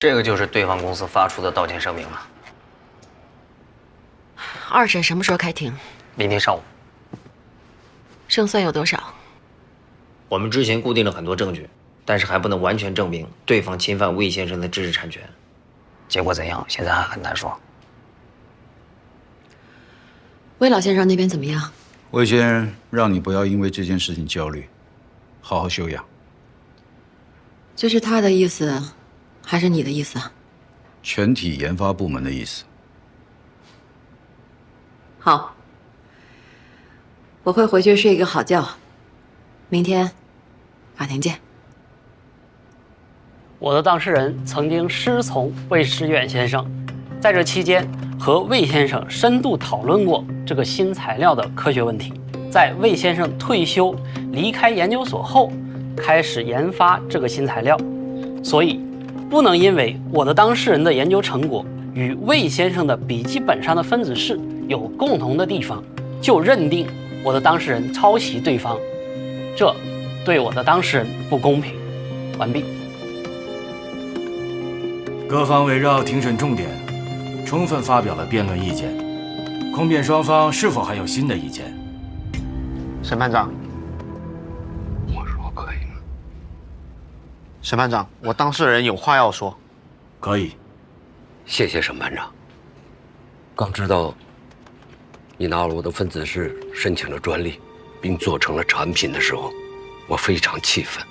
这个就是对方公司发出的道歉声明了。二审什么时候开庭？明天上午。胜算有多少？我们之前固定了很多证据，但是还不能完全证明对方侵犯魏先生的知识产权。结果怎样，现在还很难说。魏老先生那边怎么样？魏先让你不要因为这件事情焦虑，好好休养。这是他的意思，还是你的意思啊？全体研发部门的意思。好，我会回去睡一个好觉。明天，法庭见。我的当事人曾经师从魏诗远先生，在这期间和魏先生深度讨论过这个新材料的科学问题。在魏先生退休离开研究所后，开始研发这个新材料，所以不能因为我的当事人的研究成果与魏先生的笔记本上的分子式有共同的地方，就认定我的当事人抄袭对方，这对我的当事人不公平。完毕。各方围绕庭审重点，充分发表了辩论意见。控辩双方是否还有新的意见？审判长，我说可以吗？审判长，我当事人有话要说。可以。谢谢审判长。刚知道你拿了我的分子式申请了专利，并做成了产品的时候，我非常气愤，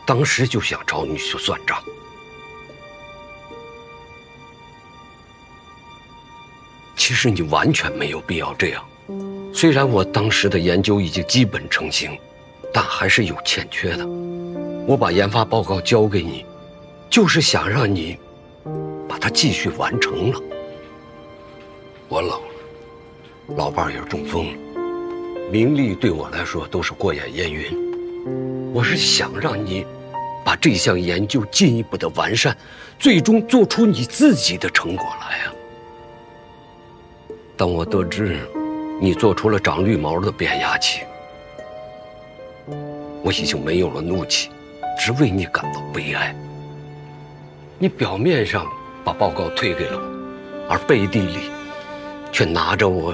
当时就想找你去算账。其实你完全没有必要这样。虽然我当时的研究已经基本成型，但还是有欠缺的。我把研发报告交给你，就是想让你把它继续完成了。我老了，老伴儿也中风了，名利对我来说都是过眼烟云。我是想让你把这项研究进一步的完善，最终做出你自己的成果来啊。当我得知你做出了长绿毛的变压器，我已经没有了怒气，只为你感到悲哀。你表面上把报告推给了我，而背地里却拿着我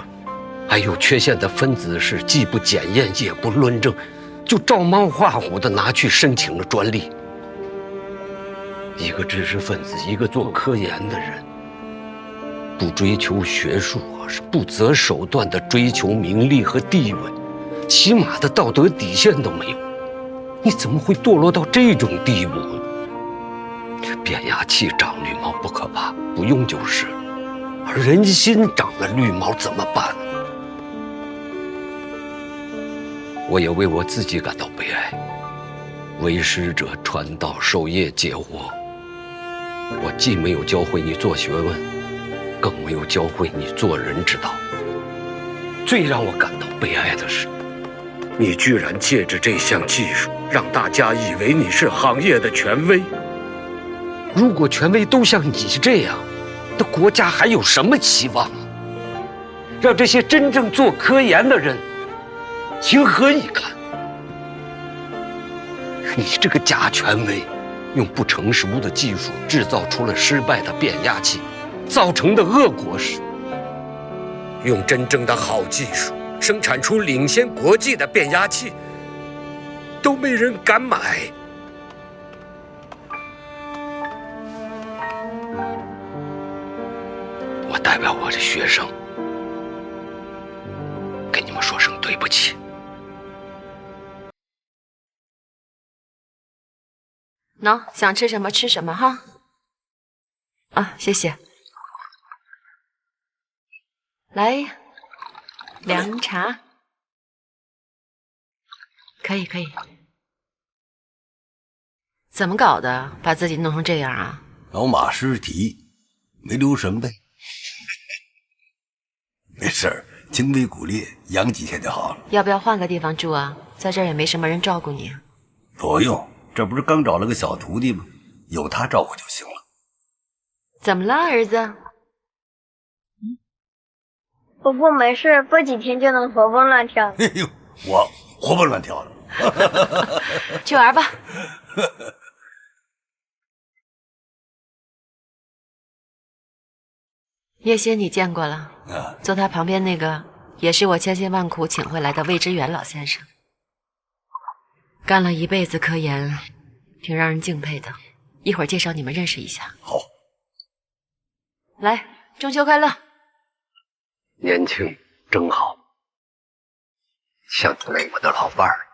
还有缺陷的分子式，既不检验也不论证，就照猫画虎的拿去申请了专利。一个知识分子，一个做科研的人，不追求学术是不择手段的追求名利和地位，起码的道德底线都没有。你怎么会堕落到这种地步呢？变压器长绿毛不可怕，不用就是了。而人心长了绿毛怎么办？我也为我自己感到悲哀。为师者，传道授业解惑。我既没有教会你做学问，更没有教会你做人之道。最让我感到悲哀的是，你居然借着这项技术，让大家以为你是行业的权威。如果权威都像你这样，那国家还有什么希望啊？让这些真正做科研的人情何以堪？你这个假权威，用不成熟的技术制造出了失败的变压器，造成的恶果是，用真正的好技术生产出领先国际的变压器，都没人敢买。我代表我的学生，跟你们说声对不起。喏，想吃什么吃什么哈。啊，谢谢。来，凉茶。可以可以。怎么搞的？把自己弄成这样啊？老马失蹄，没留神呗。没事儿，轻微骨裂，养几天就好了。要不要换个地方住啊？在这儿也没什么人照顾你。不用，这不是刚找了个小徒弟吗？有他照顾就行了。怎么了，儿子？伯伯没事，过几天就能活蹦乱跳。哎呦，我活蹦乱跳的。去玩吧。叶欣你见过了，坐他旁边那个也是我千辛万苦请回来的魏知远老先生，干了一辈子科研，挺让人敬佩的。一会儿介绍你们认识一下。好，来，中秋快乐！年轻真好，像你我的老伴儿。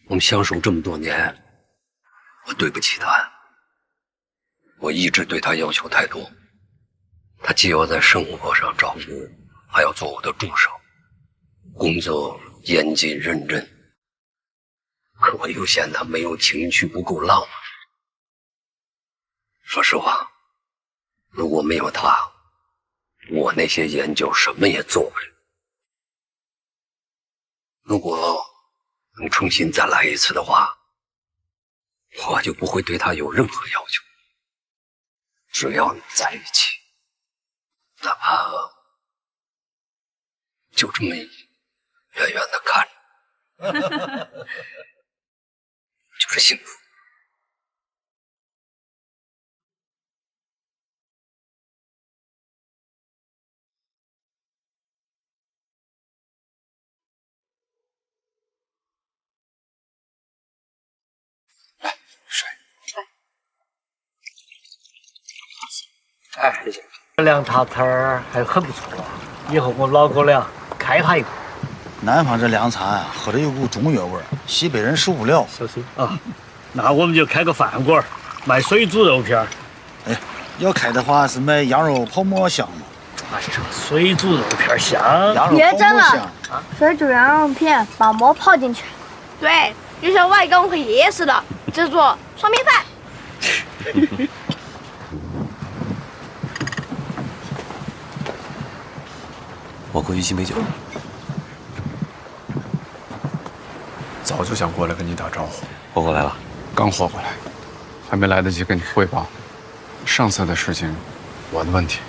我们相守这么多年，我对不起他。我一直对他要求太多，他既要在生活上照顾我，还要做我的助手，工作严谨认真。可我又嫌他没有情趣，不够浪漫。说实话，如果没有他，我那些研究什么也做不了。如果能重新再来一次的话，我就不会对他有任何要求。只要你在一起，哪怕就这么远远的看着，就是幸福。哎，谢谢。这凉茶摊儿还很不错，以后我老哥俩开他一个。南方这凉茶呀，喝着有股中药味儿，西北人受不了。小心啊！那我们就开个饭馆，卖水煮肉片。哎，要开的话是卖羊肉泡馍香吗？哎呀，水煮肉片香，羊肉别蒸了泡馍香。水煮羊肉片，把馍泡进去。对，就像外公和爷爷似的，制作双面饭。我喝一西梅酒。早就想过来跟你打招呼。活过来了？刚活过来，还没来得及跟你汇报。上次的事情，我的问题，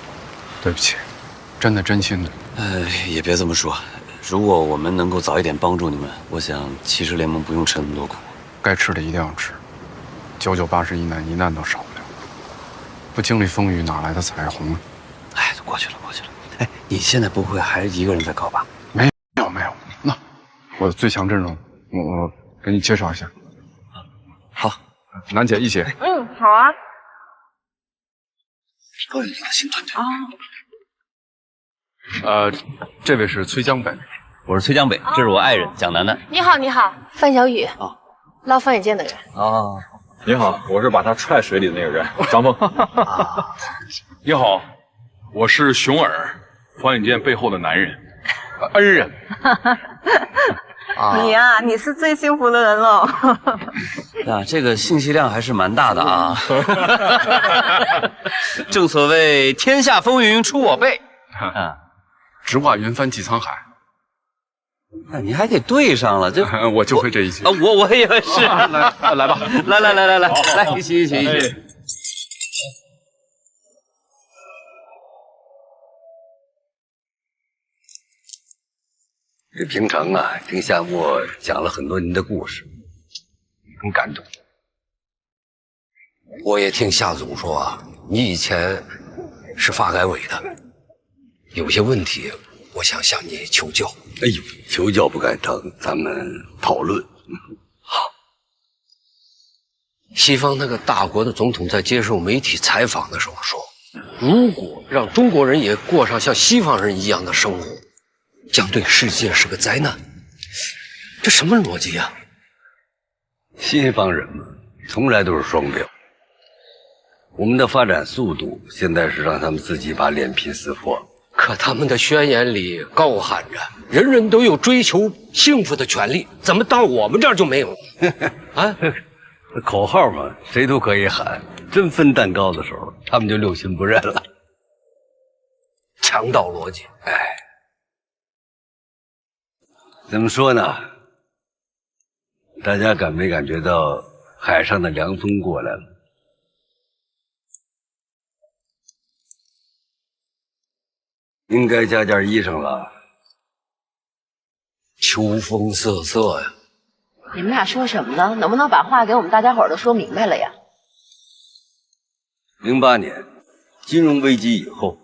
对不起，真心的。也别这么说。如果我们能够早一点帮助你们，我想骑士联盟不用吃那么多苦。该吃的一定要吃，9981难，一难都少不了。不经历风雨，哪来的彩虹啊？哎，都过去了。哎，你现在不会还是一个人在搞吧？没有，那我的最强阵容，我给你介绍一下。好，楠姐一起。嗯，好啊。高远的新团队这位是崔江北，我是崔江北，这是我爱人蒋楠楠。你好，范小雨。捞方眼见的人。啊，你好，我是把他踹水里的那个人，张峰。你好，我是熊耳，方远见背后的男人，恩人。你呀，你是最幸福的人了。啊，这个信息量还是蛮大的啊。正所谓天下风云出我辈。直挂云帆济沧海。那你还给对上了，这我就会这一句。我也是。来吧，来，一起。这平常啊，听夏沫讲了很多您的故事，很感动。我也听夏总说啊，你以前是发改委的，有些问题我想向你求教。哎呦，求教不敢当，咱们讨论。好。西方那个大国的总统在接受媒体采访的时候说，如果让中国人也过上像西方人一样的生活，将对世界是个灾难。这什么逻辑啊？西方人嘛，从来都是双标。我们的发展速度现在是让他们自己把脸皮撕破，可他们的宣言里高喊着人人都有追求幸福的权利，怎么到我们这儿就没有了？啊，口号嘛，谁都可以喊，真分蛋糕的时候，他们就六亲不认了。强盗逻辑，哎，怎么说呢？大家感没感觉到海上的凉风过来了？应该加件衣裳了。秋风瑟瑟呀！你们俩说什么呢？能不能把话给我们大家伙儿都说明白了呀？ 08年金融危机以后，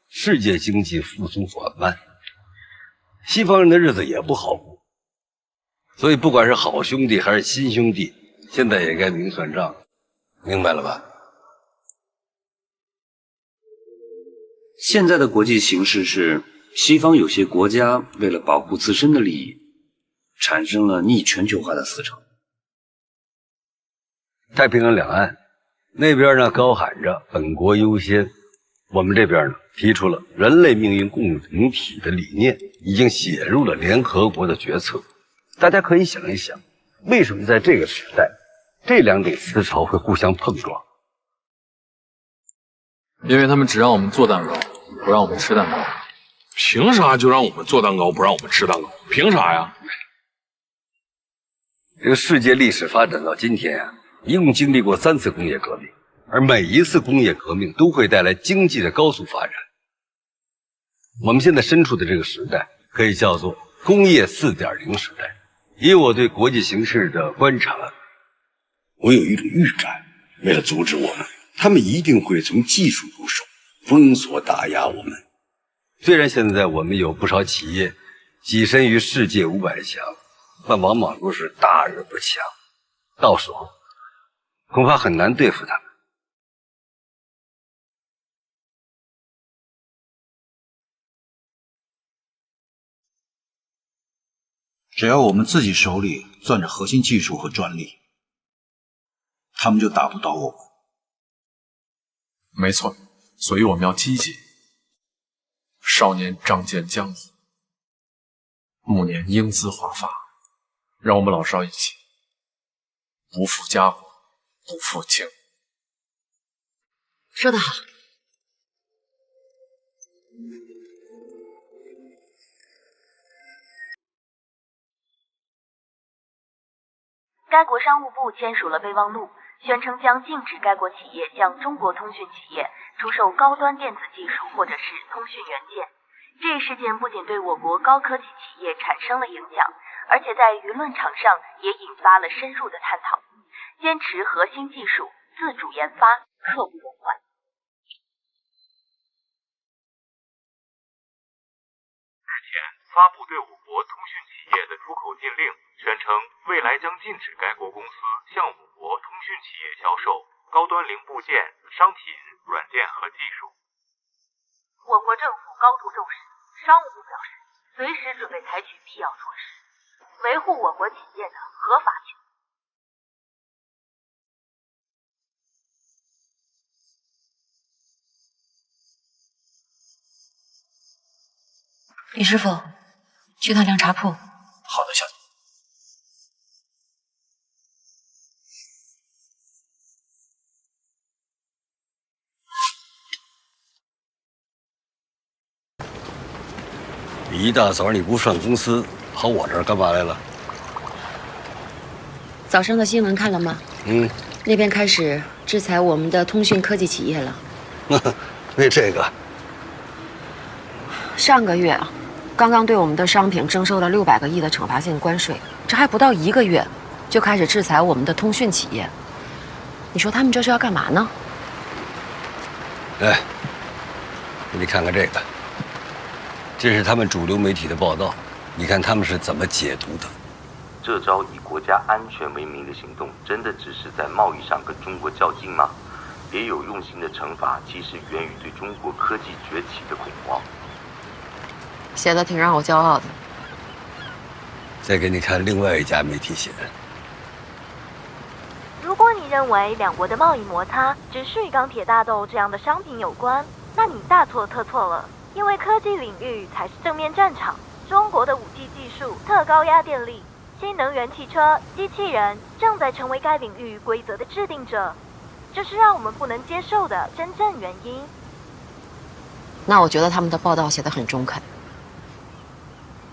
世界经济复苏缓慢，西方人的日子也不好过。所以不管是好兄弟还是新兄弟，现在也该明算账，明白了吧？现在的国际形势是，西方有些国家为了保护自身的利益，产生了逆全球化的思潮。太平洋两岸那边呢高喊着本国优先，我们这边呢提出了人类命运共同体的理念，已经写入了联合国的决策。大家可以想一想，为什么在这个时代，这两种思潮会互相碰撞？因为他们只让我们做蛋糕，不让我们吃蛋糕。凭啥就让我们做蛋糕，不让我们吃蛋糕？凭啥呀？这个世界历史发展到今天啊，一共经历过3次工业革命，而每一次工业革命都会带来经济的高速发展。我们现在身处的这个时代，可以叫做工业4.0时代。以我对国际形势的观察，我有一种预感，为了阻止我们，他们一定会从技术入手，封锁打压我们。虽然现在我们有不少企业跻身于世界500强，但往往都是大而不强，到时候恐怕很难对付他们。只要我们自己手里攥着核心技术和专利，他们就打不倒我们。没错，所以我们要积极。少年仗剑江湖，暮年英姿华发，让我们老少一起，不负家国，不负情。说得好。该国商务部签署了备忘录，宣称将禁止该国企业向中国通讯企业出售高端电子技术或者是通讯元件。这一事件不仅对我国高科技企业产生了影响，而且在舆论场上也引发了深入的探讨。坚持核心技术，自主研发，刻不容缓。日前发布对我国通讯企业的出口禁令，宣称未来将禁止该国公司向我国通讯企业销售高端零部件、商品、软件和技术。我国政府高度重视，商务部表示，随时准备采取必要措施，维护我国企业的合法权。李师傅，去趟凉茶铺。好的，小姐。一大早你不上公司，跑我这儿干嘛来了？早上的新闻看了吗？那边开始制裁我们的通讯科技企业了。为这个？上个月刚刚对我们的商品征收了600个亿的惩罚性关税，这还不到1个月，就开始制裁我们的通讯企业。你说他们这是要干嘛呢？哎，给你看看这个，这是他们主流媒体的报道，你看他们是怎么解读的？这招以国家安全为名的行动，真的只是在贸易上跟中国较劲吗？别有用心的惩罚，其实源于对中国科技崛起的恐慌。写的挺让我骄傲的。再给你看另外一家媒体写的。如果你认为两国的贸易摩擦只是与钢铁大豆这样的商品有关，那你大错特错了。因为科技领域才是正面战场，中国的5G 技术、特高压电力、新能源汽车、机器人正在成为该领域规则的制定者，这是让我们不能接受的真正原因。那我觉得他们的报道写得很中肯。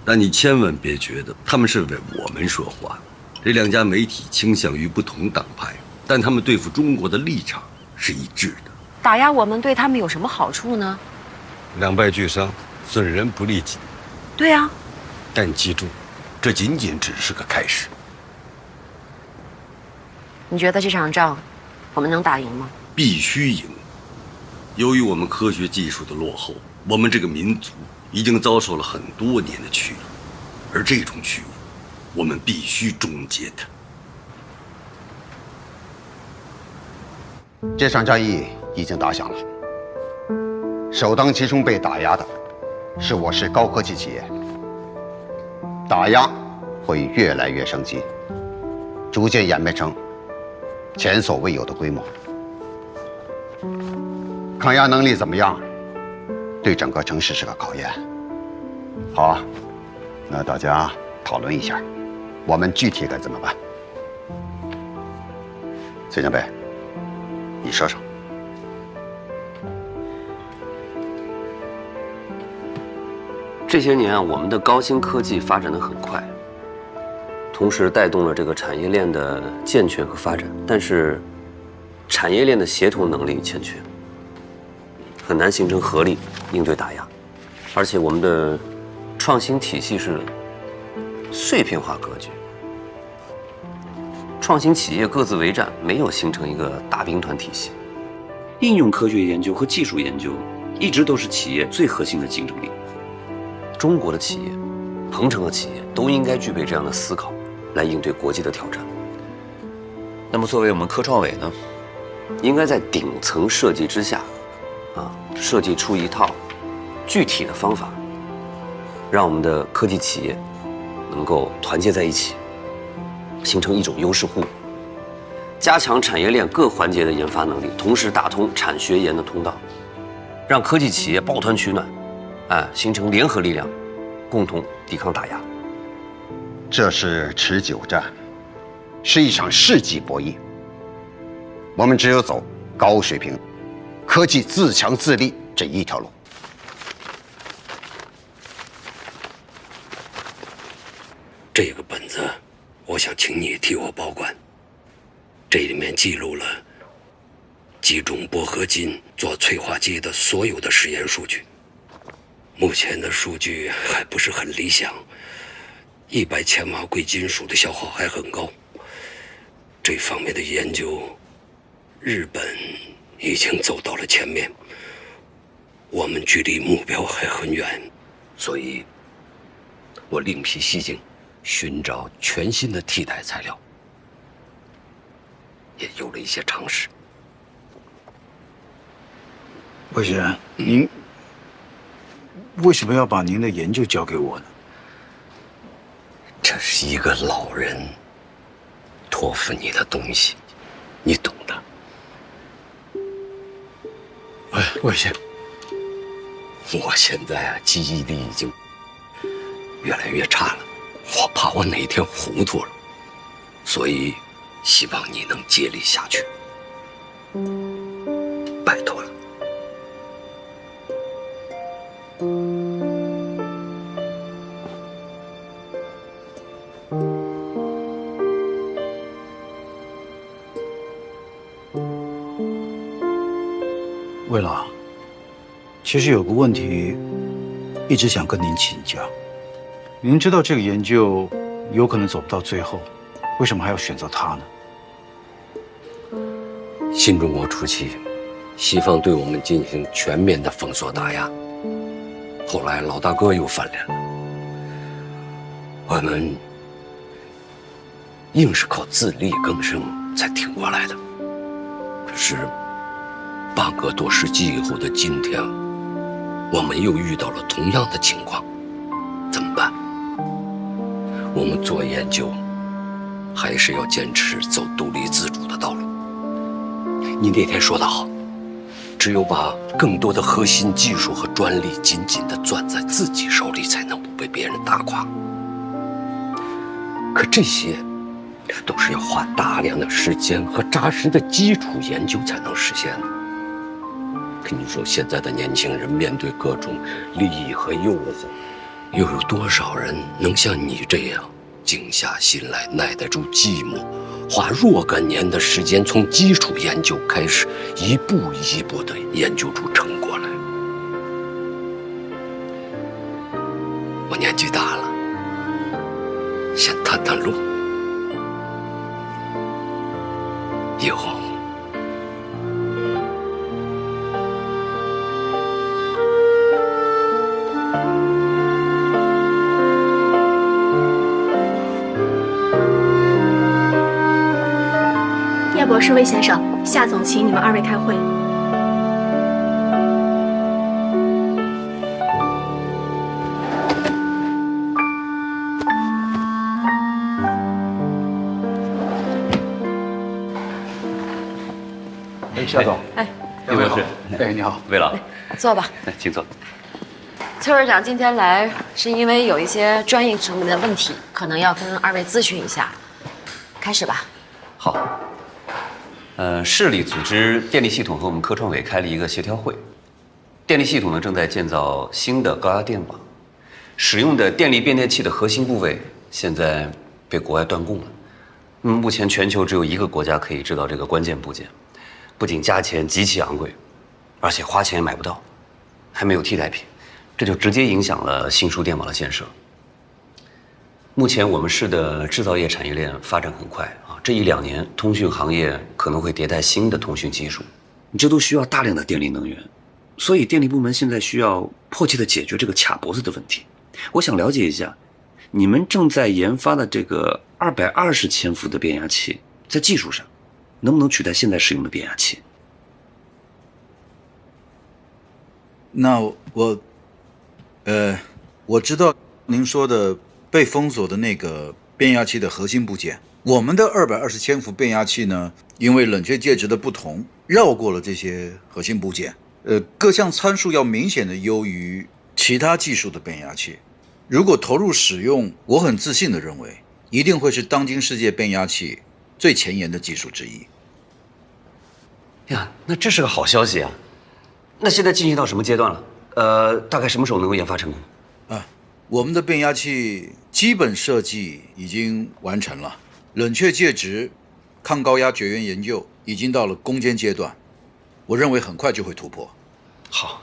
但你千万别觉得他们是为我们说话。这两家媒体倾向于不同党派，但他们对付中国的立场是一致的。打压我们对他们有什么好处呢？两败俱伤，损人不利己。对啊。但你记住，这仅仅只是个开始。你觉得这场仗我们能打赢吗？必须赢，由于我们科学技术的落后，我们这个民族已经遭受了很多年的屈辱，而这种屈辱，我们必须终结它。这场战役已经打响了，首当其冲被打压的是我市高科技企业，打压会越来越升级，逐渐演变成前所未有的规模。抗压能力怎么样，对整个城市是个考验。好啊，那大家讨论一下，我们具体该怎么办？崔前辈，你说说。这些年啊，我们的高新科技发展得很快，同时带动了这个产业链的健全和发展，但是产业链的协同能力欠缺，很难形成合力应对打压，而且我们的创新体系是碎片化格局，创新企业各自为战，没有形成一个大兵团体系。应用科学研究和技术研究一直都是企业最核心的竞争力。中国的企业，鹏程的企业都应该具备这样的思考，来应对国际的挑战。那么，作为我们科创委呢，应该在顶层设计之下，设计出一套具体的方法，让我们的科技企业能够团结在一起，形成一种优势互补，加强产业链各环节的研发能力，同时打通产学研的通道，让科技企业抱团取暖。形成联合力量，共同抵抗打压。这是持久战，是一场世纪博弈。我们只有走高水平、科技自强自立这一条路。这个本子，我想请你替我保管。这里面记录了集中铂合金做催化剂的所有的实验数据。目前的数据还不是很理想，100千瓦贵金属的消耗还很高。这方面的研究，日本已经走到了前面，我们距离目标还很远，所以，我另辟蹊径，寻找全新的替代材料，也有了一些尝试。魏先生，您为什么要把您的研究交给我呢？这是一个老人托付你的东西，你懂的。哎，魏先生，我现在记忆力已经越来越差了，我怕我哪天糊涂了，所以希望你能接力下去，拜托了。魏老，其实有个问题一直想跟您请教。您知道这个研究有可能走不到最后，为什么还要选择它呢？新中国初期，西方对我们进行全面的封锁打压，后来老大哥又翻脸了，我们硬是靠自力更生才挺过来的。可是半个多世纪以后的今天，我们又遇到了同样的情况，怎么办？我们做研究，还是要坚持走独立自主的道路。你那天说得好，只有把更多的核心技术和专利紧紧地攥在自己手里，才能不被别人打垮。可这些都是要花大量的时间和扎实的基础研究才能实现的。跟你说，现在的年轻人面对各种利益和诱惑，又有多少人能像你这样静下心来，耐得住寂寞，花若干年的时间从基础研究开始，一步一步地研究出成果来？我年纪大了，先探探路，以后博士、魏先生，夏总请你们2位开会。夏总，魏博士，你好，魏老，坐吧。请坐。崔院长今天来是因为有一些专业层面的问题，可能要跟2位咨询一下。开始吧。好。市里组织电力系统和我们科创委开了一个协调会。电力系统呢正在建造新的高压电网，使用的电力变电器的核心部位现在被国外断供了。目前全球只有1个国家可以制造这个关键部件。不仅价钱极其昂贵，而且花钱也买不到，还没有替代品，这就直接影响了新输电网的建设。目前我们市的制造业产业链发展很快啊，这1、2年，通讯行业可能会迭代新的通讯技术，这都需要大量的电力能源，所以电力部门现在需要迫切的解决这个卡脖子的问题。我想了解一下，你们正在研发的这个220千伏的变压器，在技术上能不能取代现在使用的变压器？那我知道您说的被封锁的那个变压器的核心部件，我们的220千伏变压器呢，因为冷却介质的不同，绕过了这些核心部件，各项参数要明显的优于其他技术的变压器。如果投入使用，我很自信的认为，一定会是当今世界变压器最前沿的技术之一。呀，那这是个好消息啊！那现在进行到什么阶段了？大概什么时候能够研发成功？我们的变压器基本设计已经完成了，冷却介质、抗高压绝缘研究已经到了攻坚阶段，我认为很快就会突破。好，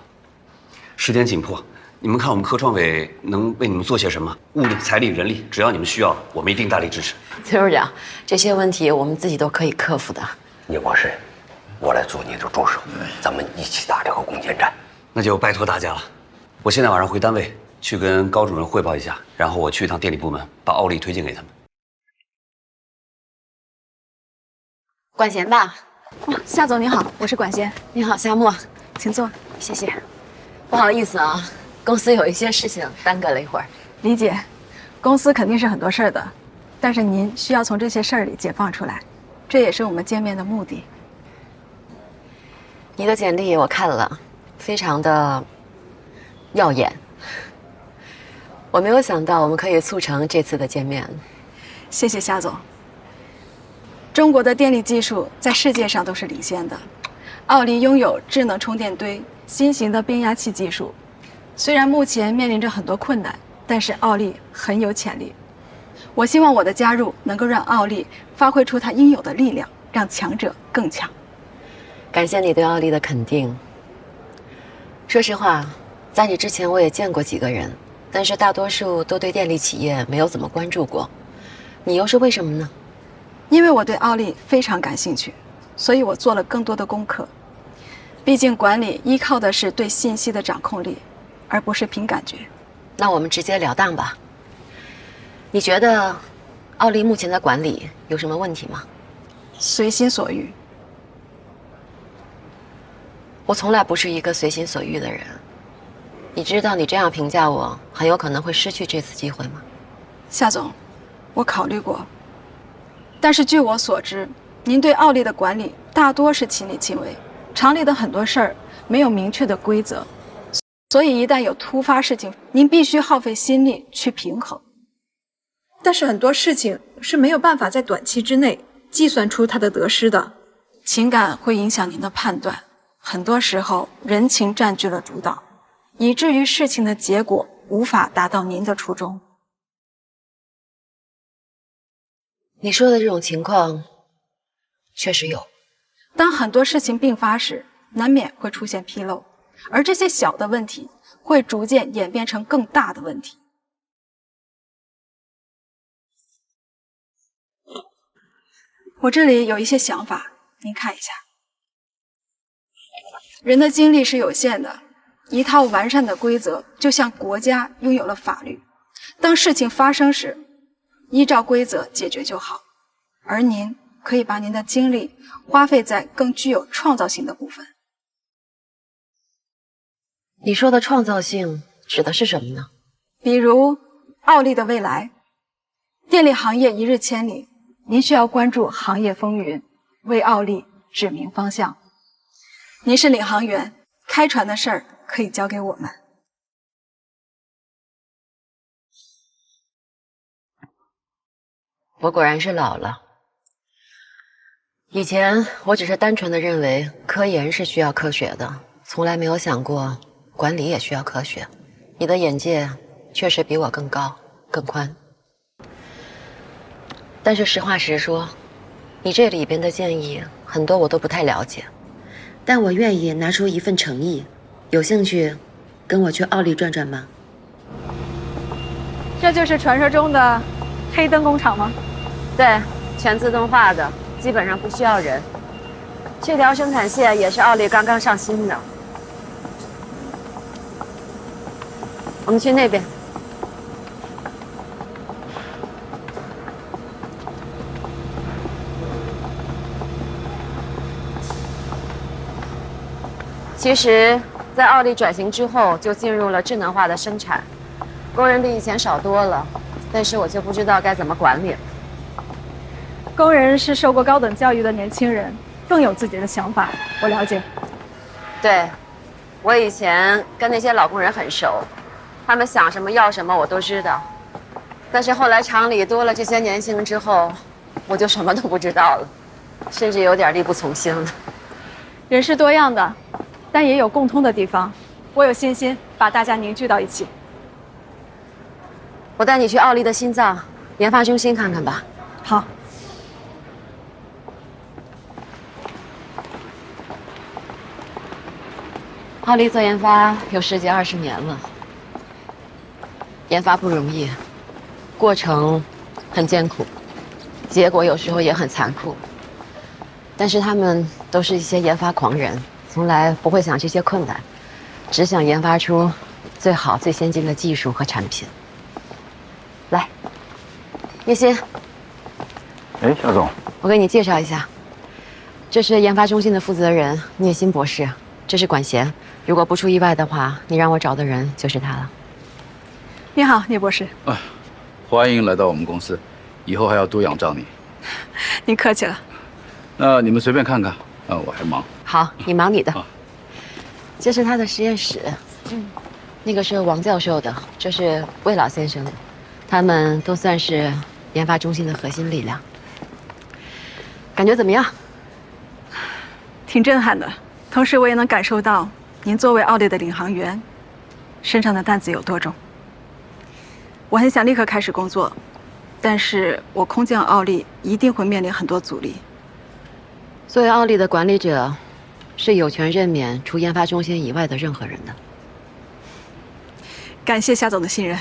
时间紧迫，你们看我们科创委能为你们做些什么？物力、财力、人力，只要你们需要，我们一定大力支持。崔处长，这些问题我们自己都可以克服的。聂博士，我来做你的助手，咱们一起打这个攻坚战。那就拜托大家了。我现在晚上回单位去跟高主任汇报一下，然后我去一趟电力部门，把奥利推荐给他们。管弦吧。夏总你好，我是管弦。你好，夏沫，请坐。谢谢。不好意思啊，公司有一些事情耽搁了一会儿。理解，公司肯定是很多事儿的，但是您需要从这些事儿里解放出来，这也是我们见面的目的。你的简历我看了，非常的耀眼。我没有想到我们可以促成这次的见面。谢谢夏总。中国的电力技术在世界上都是领先的，奥利拥有智能充电堆、新型的变压器技术。虽然目前面临着很多困难，但是奥利很有潜力。我希望我的加入能够让奥利发挥出它应有的力量，让强者更强。感谢你对奥利的肯定。说实话，在你之前我也见过几个人，但是大多数都对电力企业没有怎么关注过。你又是为什么呢？因为我对奥利非常感兴趣，所以我做了更多的功课。毕竟管理依靠的是对信息的掌控力，而不是凭感觉。那我们直截了当吧。你觉得奥利目前的管理有什么问题吗？随心所欲。我从来不是一个随心所欲的人。你知道你这样评价我，很有可能会失去这次机会吗？夏总，我考虑过，但是据我所知，您对奥利的管理大多是亲力亲为，厂里的很多事儿没有明确的规则，所以一旦有突发事情，您必须耗费心力去平衡。但是很多事情是没有办法在短期之内计算出它的得失的，情感会影响您的判断，很多时候人情占据了主导，以至于事情的结果无法达到您的初衷。你说的这种情况确实有。当很多事情并发时，难免会出现纰漏，而这些小的问题会逐渐演变成更大的问题。我这里有一些想法，您看一下。人的精力是有限的，一套完善的规则就像国家拥有了法律，当事情发生时，依照规则解决就好。而您可以把您的精力花费在更具有创造性的部分。你说的创造性指的是什么呢？比如奥利的未来，电力行业一日千里，您需要关注行业风云，为奥利指明方向。您是领航员，开船的事儿可以交给我们。我果然是老了。以前我只是单纯的认为科研是需要科学的，从来没有想过管理也需要科学。你的眼界确实比我更高更宽，但是实话实说，你这里边的建议很多我都不太了解，但我愿意拿出一份诚意。有兴趣跟我去奥利转转吗？这就是传说中的黑灯工厂吗？对，全自动化的，基本上不需要人。这条生产线也是奥利刚刚上新的。我们去那边。其实，在奥利转型之后，就进入了智能化的生产，工人比以前少多了，但是我就不知道该怎么管理了。工人是受过高等教育的年轻人，更有自己的想法，我了解。对，我以前跟那些老工人很熟，他们想什么要什么我都知道。但是后来厂里多了这些年轻人之后，我就什么都不知道了，甚至有点力不从心了。人是多样的，但也有共通的地方。我有信心把大家凝聚到一起。我带你去奥利的心脏研发中心看看吧。好。奥利做研发有10几20年了，研发不容易，过程很艰苦，结果有时候也很残酷。但是他们都是一些研发狂人，从来不会想这些困难，只想研发出最好最先进的技术和产品。来，叶欣。哎，夏总，我给你介绍一下，这是研发中心的负责人聂欣博士，这是管弦。如果不出意外的话，你让我找的人就是他了。你好，聂博士。啊，欢迎来到我们公司，以后还要多仰仗你。您客气了。那你们随便看看，我还忙。好，你忙你的。这是他的实验室，那个是王教授的，这是魏老先生的，他们都算是研发中心的核心力量。感觉怎么样？挺震撼的，同时我也能感受到您作为奥利的领航员，身上的担子有多重。我很想立刻开始工作，但是我空降奥利一定会面临很多阻力。作为奥利的管理者，是有权任免除研发中心以外的任何人的。感谢夏总的信任。